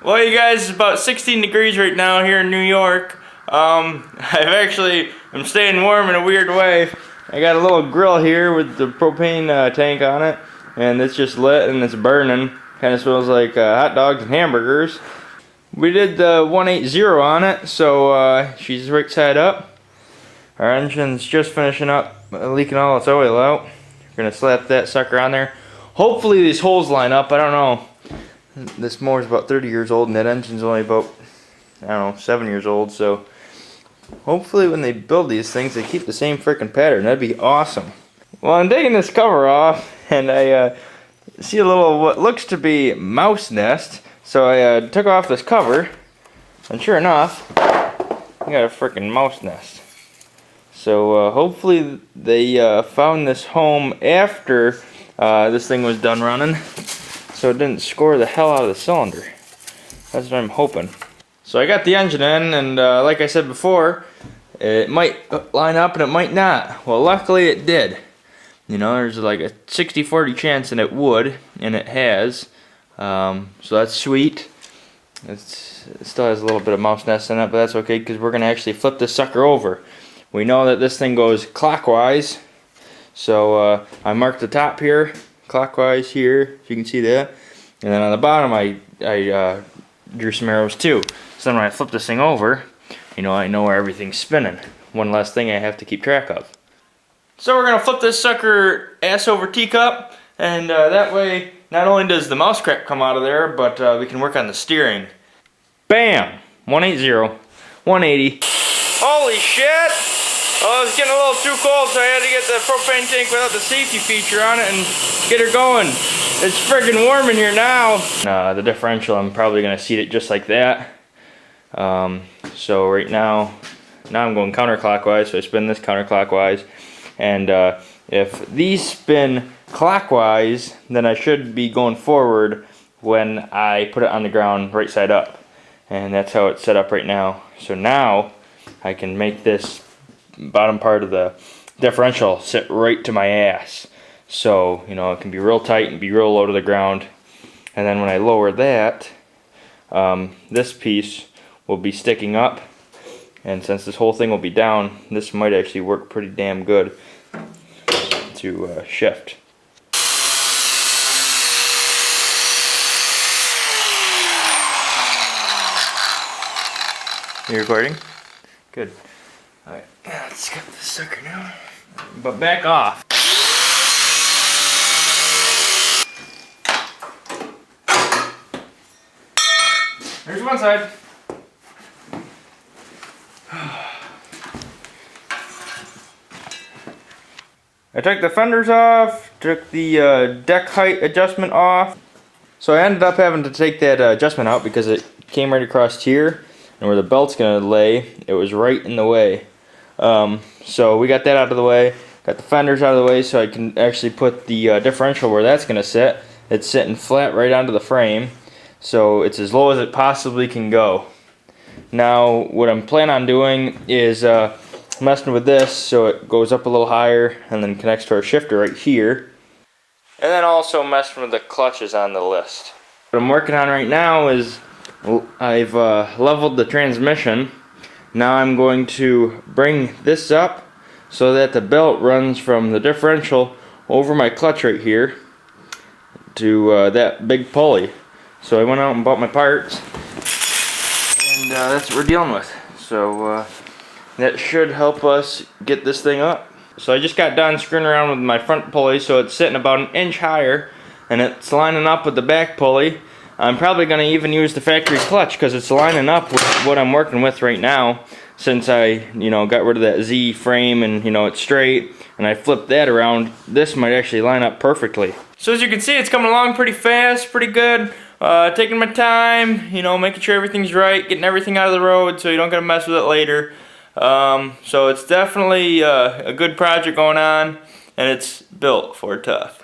Well, you guys, it's about 16 degrees right now here in New York. I'm staying warm in a weird way. I got a little grill here with the propane tank on it, and it's just lit and it's burning. Kind of smells like hot dogs and hamburgers. We did the 180 on it, so she's right side up. Our engine's just finishing up, leaking all its oil out. We're gonna slap that sucker on there. Hopefully these holes line up. I don't know. This mower's about 30 years old, and that engine's only about, I don't know, 7 years old. So hopefully when they build these things, they keep the same freaking pattern. That'd be awesome. Well, I'm taking this cover off, and I see a little what looks to be mouse nest. So I took off this cover, and sure enough, I got a freaking mouse nest. So hopefully they found this home after this thing was done running, so it didn't score the hell out of the cylinder. That's what I'm hoping. So I got the engine in, and like I said before, it might line up and it might not. Well, luckily it did. You know, there's like a 60-40 chance that it would, and it has. So that's sweet. It still has a little bit of mouse nest in it, but that's okay because we're going to actually flip this sucker over. We know that this thing goes clockwise, so I marked the top here, clockwise here, if you can see that. And then on the bottom I drew some arrows too. So then when I flip this thing over, you know, I know where everything's spinning. One less thing I have to keep track of. So we're going to flip this sucker ass over teacup, and that way not only does the mouse crap come out of there, but we can work on the steering. Bam! 180, 180. Holy shit! Oh, it was getting a little too cold, so I had to get the propane tank without the safety feature on it and get her going. It's friggin' warm in here now. The differential, I'm probably gonna seat it just like that. So right now I'm going counterclockwise, so I spin this counterclockwise. And if these spin clockwise, then I should be going forward when I put it on the ground right side up. And that's how it's set up right now. So now I can make this bottom part of the differential sit right to my ass. So, you know, it can be real tight and be real low to the ground. And then when I lower that, this piece will be sticking up. And since this whole thing will be down, this might actually work pretty damn good to shift. You recording? Good. Alright, let's get this sucker now. But back off. There's one side. I took the fenders off, took the deck height adjustment off. So I ended up having to take that adjustment out because it came right across here, and where the belt's gonna lay, it was right in the way. So we got that out of the way, got the fenders out of the way so I can actually put the differential where that's gonna sit. It's sitting flat right onto the frame, so it's as low as it possibly can go. Now what I'm planning on doing is messing with this so it goes up a little higher and then connects to our shifter right here. And then also messing with the clutches on the list. What I'm working on right now is I've leveled the transmission. Now I'm going to bring this up so that the belt runs from the differential over my clutch right here to that big pulley. So I went out and bought my parts, and that's what we're dealing with. So that should help us get this thing up. So I just got done screwing around with my front pulley, so it's sitting about an inch higher, and it's lining up with the back pulley. I'm probably going to even use the factory clutch because it's lining up with what I'm working with right now. Since I, got rid of that Z frame and, it's straight, and I flipped that around, this might actually line up perfectly. So as you can see, it's coming along pretty fast, pretty good. Taking my time, making sure everything's right, getting everything out of the road so you don't gotta mess with it later. So it's definitely a good project going on, and it's built for tough.